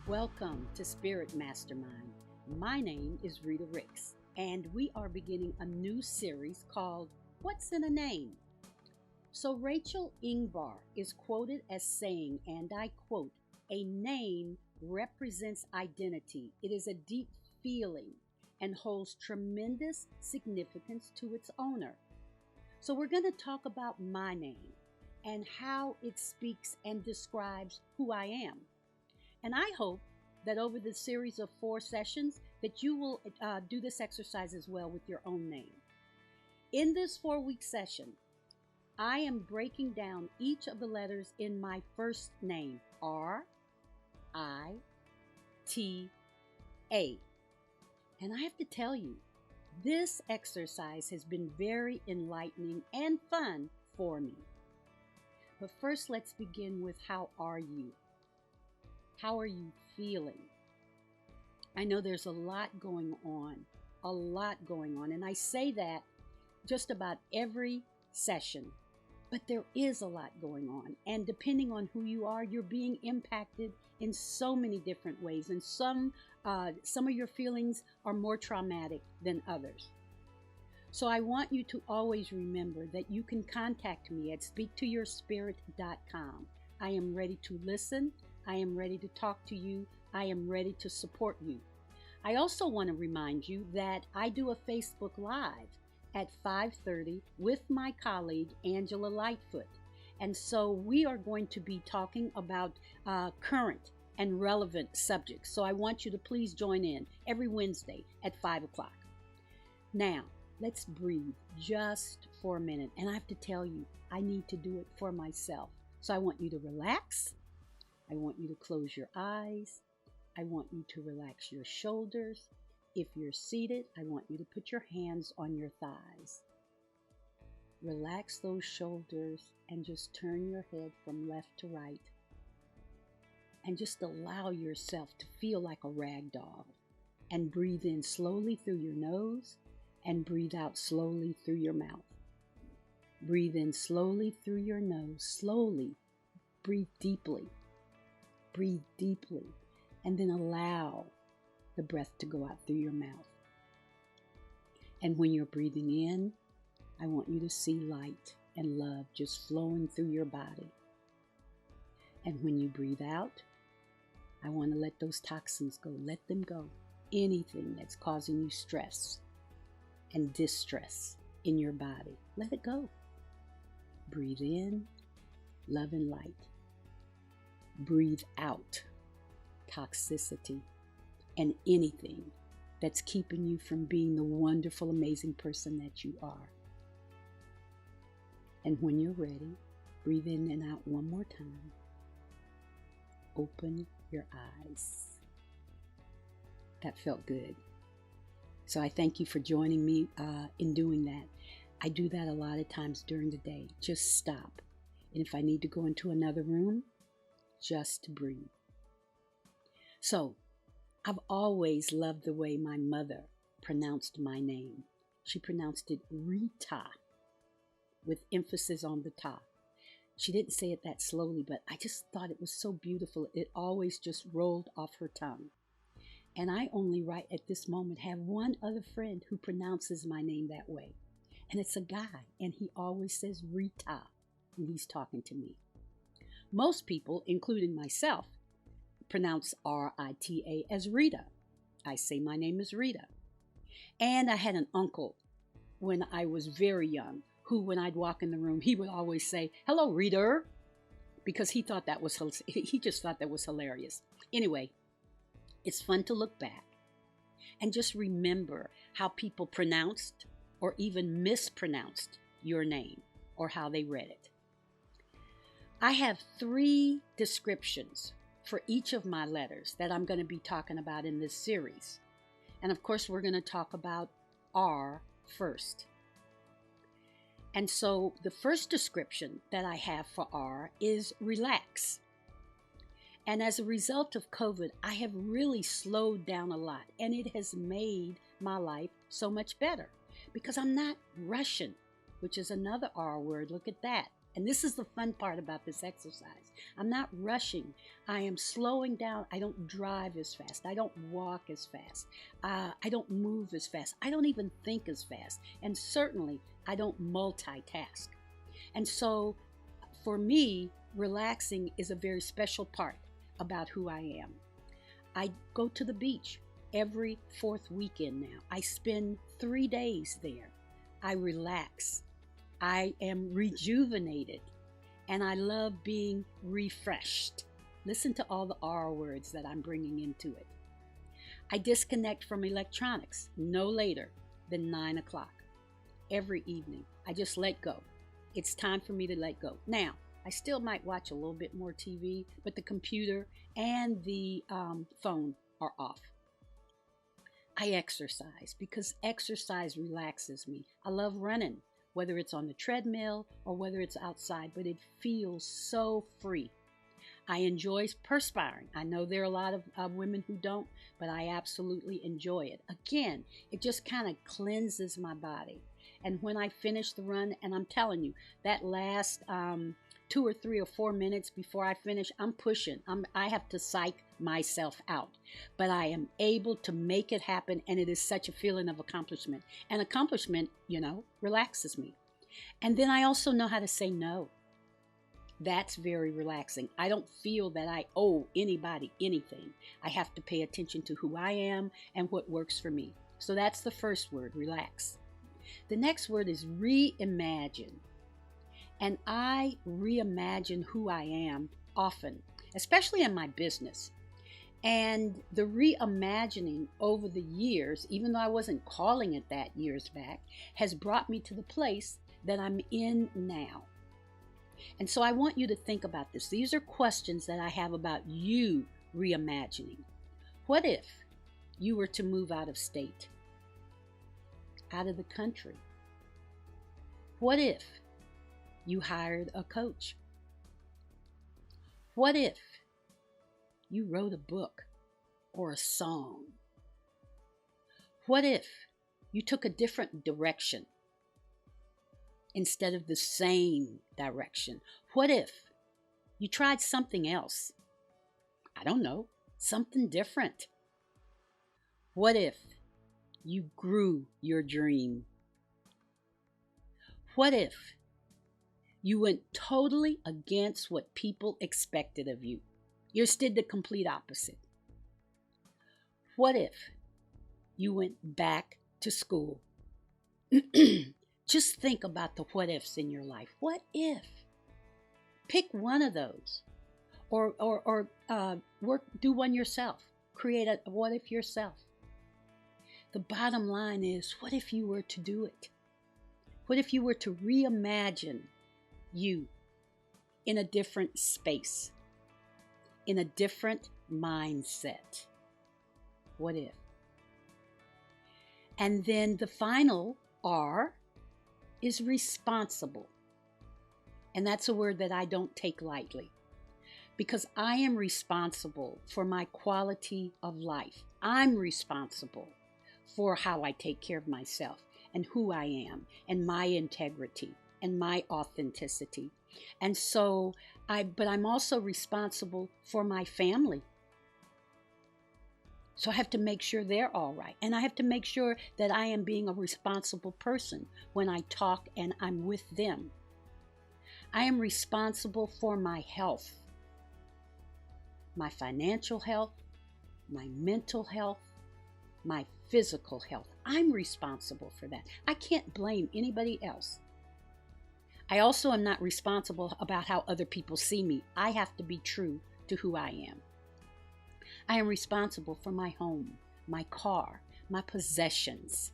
Welcome to Spirit Mastermind. My name is Rita Ricks, and we are beginning a new series called What's in a Name? So Rachel Ingvar is quoted as saying, and I quote, "A name represents identity. It is a deep feeling and holds tremendous significance to its owner." So we're going to talk about my name and how it speaks and describes who I am. And I hope that over the series of 4 sessions that you will do this exercise as well with your own name. In this 4-week session, I am breaking down each of the letters in my first name, R-I-T-A. And I have to tell you, this exercise has been very enlightening and fun for me. But first, let's begin with how are you? How are you feeling? I know there's a lot going on, and I say that just about every session, but there is a lot going on, and depending on who you are, you're being impacted in so many different ways, and some of your feelings are more traumatic than others. So I want you to always remember that you can contact me at speaktoyourspirit.com. I am ready to listen. I am ready to talk to you. I am ready to support you. I also want to remind you that I do a Facebook Live at 5:30 with my colleague, Angela Lightfoot. And so we are going to be talking about current and relevant subjects. So I want you to please join in every Wednesday at 5 o'clock. Now, let's breathe just for a minute. And I have to tell you, I need to do it for myself. So I want you to relax. I want you to close your eyes. I want you to relax your shoulders. If you're seated, I want you to put your hands on your thighs. Relax those shoulders and just turn your head from left to right. And just allow yourself to feel like a rag doll. And breathe in slowly through your nose and breathe out slowly through your mouth. Breathe in slowly through your nose, slowly. Breathe deeply. Breathe deeply, and then allow the breath to go out through your mouth. And when you're breathing in, I want you to see light and love just flowing through your body. And when you breathe out, I want to let those toxins go. Let them go. Anything that's causing you stress and distress in your body, let it go. Breathe in, love and light. Breathe out toxicity and anything that's keeping you from being the wonderful, amazing person that you are. And when you're ready, breathe in and out one more time. Open your eyes. That felt good. So I thank you for joining me in doing that. I do that a lot of times during the day. Just stop. And if I need to go into another room, just breathe. So, I've always loved the way my mother pronounced my name. She pronounced it Rita, with emphasis on the ta. She didn't say it that slowly, but I just thought it was so beautiful. It always just rolled off her tongue. And I only right at this moment have one other friend who pronounces my name that way. And it's a guy, and he always says Rita when he's talking to me. Most people, including myself, pronounce R-I-T-A as Rita. I say my name is Rita. And I had an uncle when I was very young who, when I'd walk in the room, he would always say, "Hello, Rita," because he just thought that was hilarious. Anyway, it's fun to look back and just remember how people pronounced or even mispronounced your name or how they read it. I have 3 descriptions for each of my letters that I'm going to be talking about in this series. And of course, we're going to talk about R first. And so the first description that I have for R is relax. And as a result of COVID, I have really slowed down a lot, and it has made my life so much better because I'm not rushing, which is another R word. Look at that. And this is the fun part about this exercise. I'm not rushing. I am slowing down. I don't drive as fast. I don't walk as fast. I don't move as fast. I don't even think as fast. And certainly, I don't multitask. And so, for me, relaxing is a very special part about who I am. I go to the beach every fourth weekend now. I spend 3 days there. I relax. I am rejuvenated, and I love being refreshed. Listen to all the R words that I'm bringing into it. I disconnect from electronics no later than 9 o'clock every evening. I just let go. It's time for me to let go. Now, I still might watch a little bit more TV, but the computer and the phone are off. I exercise because exercise relaxes me. I love running, whether it's on the treadmill or whether it's outside, but it feels so free. I enjoy perspiring. I know there are a lot of women who don't, but I absolutely enjoy it. Again, it just kind of cleanses my body. And when I finish the run, and I'm telling you, that last 2 or 3 or 4 minutes before I finish, I'm pushing. I have to psych myself out. But I am able to make it happen, and it is such a feeling of accomplishment. And accomplishment, relaxes me. And then I also know how to say no. That's very relaxing. I don't feel that I owe anybody anything. I have to pay attention to who I am and what works for me. So that's the first word, relax. The next word is reimagine. And I reimagine who I am often, especially in my business. And the reimagining over the years, even though I wasn't calling it that years back, has brought me to the place that I'm in now. And so I want you to think about this. These are questions that I have about you reimagining. What if you were to move out of state, out of the country? What if you hired a coach? What if you wrote a book or a song? What if you took a different direction instead of the same direction? What if you tried something else? I don't know, something different. What if you grew your dream? What if you went totally against what people expected of you? You did the complete opposite. What if you went back to school? Just think about the what ifs in your life. What if? Pick one of those, or do one yourself. Create a what if yourself. The bottom line is, what if you were to do it? What if you were to reimagine you in a different space, in a different mindset? What if? And then the final R is responsible. And that's a word that I don't take lightly, because I am responsible for my quality of life. I'm responsible for how I take care of myself and who I am and my integrity and my authenticity. And so but I'm also responsible for my family. So I have to make sure they're all right. And I have to make sure that I am being a responsible person when I talk and I'm with them. I am responsible for my health, my financial health, my mental health, my physical health. I'm responsible for that. I can't blame anybody else. I also am not responsible about how other people see me. I have to be true to who I am. I am responsible for my home, my car, my possessions.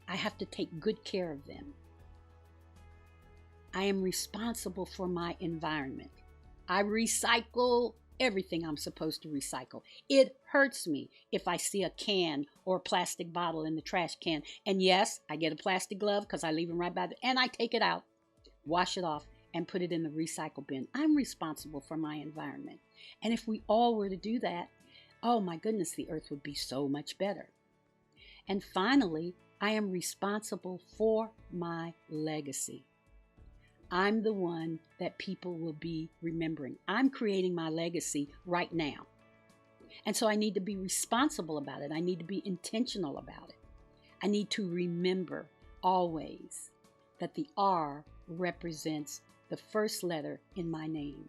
I have to take good care of them. I am responsible for my environment. I recycle everything I'm supposed to recycle. It hurts me if I see a can or a plastic bottle in the trash can. And yes, I get a plastic glove because I leave them right by and I take it out, wash it off, and put it in the recycle bin. I'm responsible for my environment. And if we all were to do that, oh my goodness, the earth would be so much better. And finally, I am responsible for my legacy. I'm the one that people will be remembering. I'm creating my legacy right now. And so I need to be responsible about it. I need to be intentional about it. I need to remember always that the R represents the first letter in my name.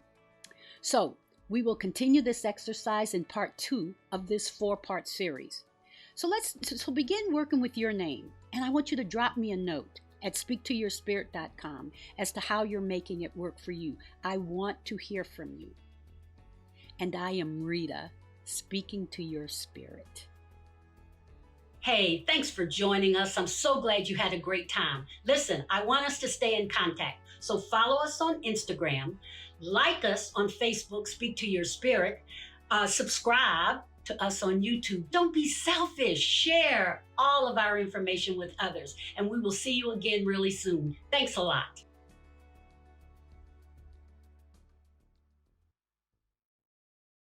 So we will continue this exercise in part 2 of this 4-part series. So let's begin working with your name. And I want you to drop me a note at speaktoyourspirit.com as to how you're making it work for you. I want to hear from you. And I am Rita, speaking to your spirit. Hey, thanks for joining us. I'm so glad you had a great time. Listen, I want us to stay in contact. So follow us on Instagram, like us on Facebook, Speak to Your Spirit, subscribe to us on YouTube. Don't be selfish. Share all of our information with others. And we will see you again really soon. Thanks a lot.